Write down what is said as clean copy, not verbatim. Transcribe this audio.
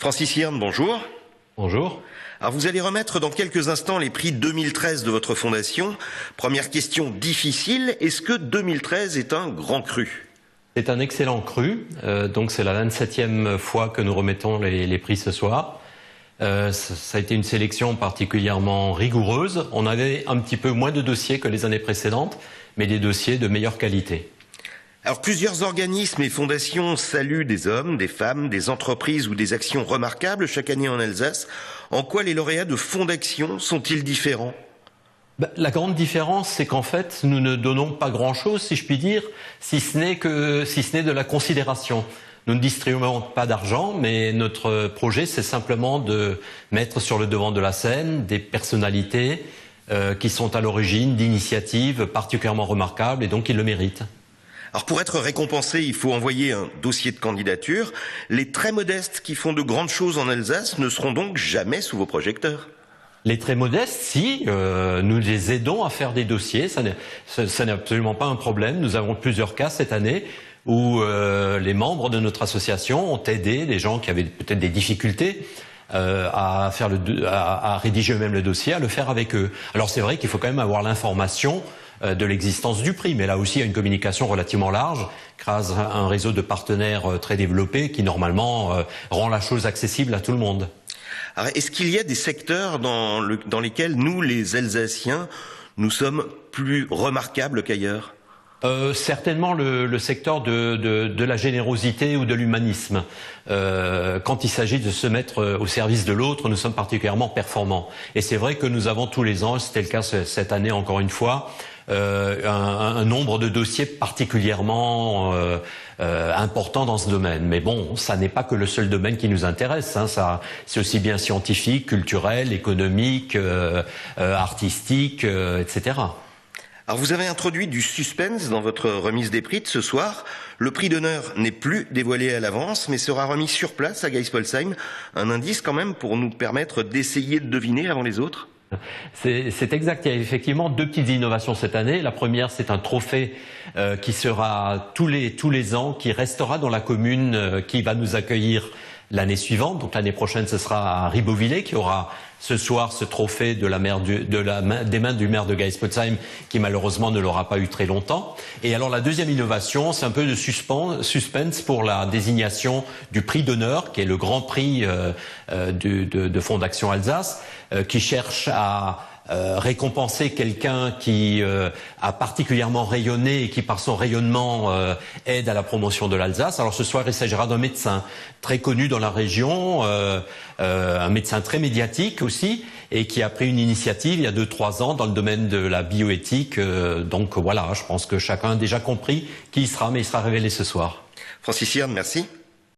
Francis Hirn, bonjour. Bonjour. Alors vous allez remettre dans quelques instants les prix 2013 de votre fondation. Première question difficile, est-ce que 2013 est un grand cru? C'est un excellent cru, donc c'est la 27e fois que nous remettons les prix ce soir. Ça a été une sélection particulièrement rigoureuse. On avait un petit peu moins de dossiers que les années précédentes, mais des dossiers de meilleure qualité. Alors plusieurs organismes et fondations saluent des hommes, des femmes, des entreprises ou des actions remarquables chaque année en Alsace. En quoi les lauréats de fonds d'action sont-ils différents? La grande différence, c'est qu'en fait, nous ne donnons pas grand-chose, si je puis dire, si ce n'est de la considération. Nous ne distribuons pas d'argent, mais notre projet, c'est simplement de mettre sur le devant de la scène des personnalités qui sont à l'origine d'initiatives particulièrement remarquables et donc ils le méritent. Alors pour être récompensé, il faut envoyer un dossier de candidature. Les très modestes qui font de grandes choses en Alsace ne seront donc jamais sous vos projecteurs. Les très modestes, si, nous les aidons à faire des dossiers, ça n'est absolument pas un problème. Nous avons plusieurs cas cette année où les membres de notre association ont aidé des gens qui avaient peut-être des difficultés à rédiger eux-mêmes le dossier, à le faire avec eux. Alors c'est vrai qu'il faut quand même avoir l'information de l'existence du prix, mais là aussi il y a une communication relativement large grâce à un réseau de partenaires très développé qui normalement rend la chose accessible à tout le monde. Alors, est-ce qu'il y a des secteurs dans lesquels nous, les Alsaciens, nous sommes plus remarquables qu'ailleurs? Certainement le secteur de la générosité ou de l'humanisme. Quand il s'agit de se mettre au service de l'autre, nous sommes particulièrement performants. Et c'est vrai que nous avons tous les ans, c'était le cas cette année encore une fois, un nombre de dossiers particulièrement important dans ce domaine. Mais bon, ça n'est pas que le seul domaine qui nous intéresse. Ça, c'est aussi bien scientifique, culturel, économique, artistique, etc. Alors vous avez introduit du suspense dans votre remise des prix de ce soir. Le prix d'honneur n'est plus dévoilé à l'avance, mais sera remis sur place à Geispolsheim. Un indice quand même pour nous permettre d'essayer de deviner avant les autres. C'est exact, il y a effectivement deux petites innovations cette année. La première, c'est un trophée qui sera tous les ans, qui restera dans la commune qui va nous accueillir l'année suivante. Donc l'année prochaine, ce sera à Ribeauvillé qui aura ce soir ce trophée des mains du maire de Geispolsheim qui malheureusement ne l'aura pas eu très longtemps. Et alors la deuxième innovation, c'est un peu de suspense pour la désignation du prix d'honneur, qui est le grand prix de Fonds d'Action Alsace, qui cherche à récompenser quelqu'un qui a particulièrement rayonné et qui par son rayonnement aide à la promotion de l'Alsace. Alors ce soir il s'agira d'un médecin très connu dans la région, un médecin très médiatique aussi et qui a pris une initiative il y a 2-3 ans dans le domaine de la bioéthique. Donc voilà, je pense que chacun a déjà compris qui il sera, mais il sera révélé ce soir. Francis Hirn, merci.